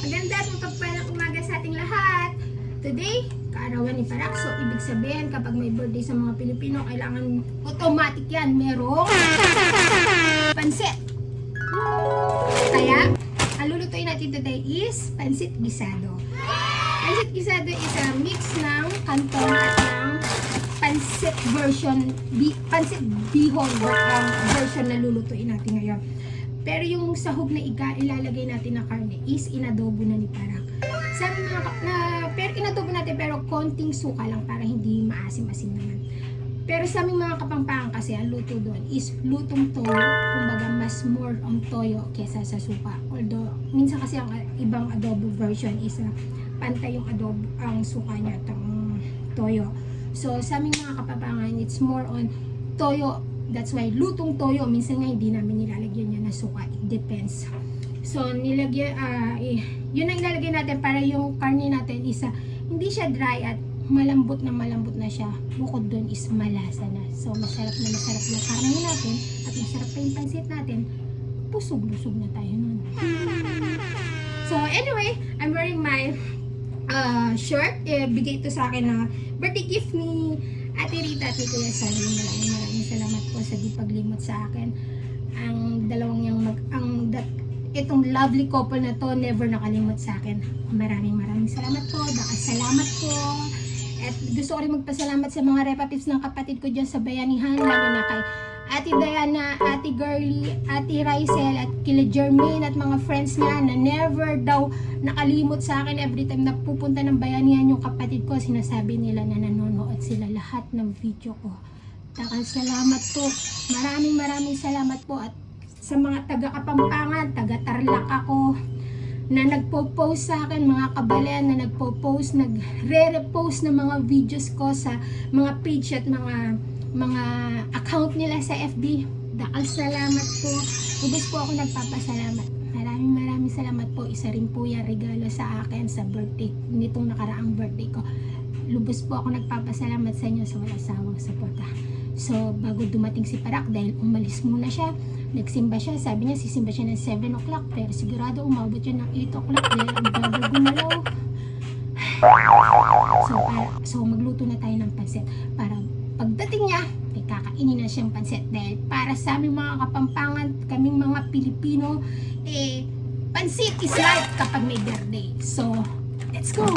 Maganda at mapagpalang umaga sa ating lahat. Today, kaarawan ni Parak. So, ibig sabihin, kapag may birthday sa mga Pilipino, kailangan automatic yan. Merong pansit. Kaya, ang lulutuin natin today is pansit gisado. Pansit gisado is a mix ng kanton at ng pansit version, pansit bihon version na lulutuin natin ngayon. Pero yung sahog na ilalagay natin na karne is inadobo na ni Parak. Sabi pero inadobo natin pero konting suka lang para hindi maasim-asim naman. Pero sa aming mga Kapampangan kasi ang luto doon is lutong toyo. Kumbaga mas more on toyo kesa sa suka. Although minsan kasi ang ibang adobo version is pantay yung adobo, ang suka niya at ang toyo. So sa aming mga Kapampangan it's more on toyo. That's why lutong toyo, minsan nga hindi namin nilalagyan niya na suka. It depends. So, yun ang ilalagay natin para yung karne natin is hindi siya dry at malambot na siya. Bukod dun is malasa na. So, masarap na yung karne natin at masarap pa yung pansit natin. Busog-busog na tayo nun. So, anyway, I'm wearing my shirt. Bigay ito sa akin na birthday gift ni Ate Rita at ni Kuya Sally. Maraming salamat po sa di paglimot sa akin. Ang dalawang itong lovely couple na to never nakalimot sa akin. Maraming salamat po. Salamat po. At gusto ko rin magpasalamat sa mga repatives ng kapatid ko dyan sa Bayanihan, lalo na kay Ate Diana, Ate Girly, Ate Rysel at kila Jermaine at mga friends niya na never daw nakalimot sa akin. Every time na pupunta ng Bayanihan yung kapatid ko, sinasabi nila na nanonood sila lahat ng video ko. Takal salamat po. Maraming salamat po. At sa mga taga Kapampangan, taga Tarlac ako, na nagpo-post sa akin, mga kabalen na nagpo-post, nagre-repost ng mga videos ko sa mga page at mga account nila sa FB. Dakal salamat po. Lubos po ako nagpapasalamat. Maraming salamat po. Isa rin po yung regalo sa akin sa birthday, nitong nakaraang birthday ko. Lubos po ako nagpapasalamat sa inyo sa walang sawang suporta. So, bago dumating si Parak, dahil umalis muna siya, nagsimba siya. Sabi niya, sisimba siya ng 7 o'clock. Pero sigurado umabot yun ng 8 o'clock dahil ang bago gumalaw. So, magluto na tayo ng pansit para pagdating niya, ay kakainin na siyang pansit. Dahil para sa aming mga Kapampangan, kaming mga Pilipino, pansit is life kapag may birthday. So, let's go!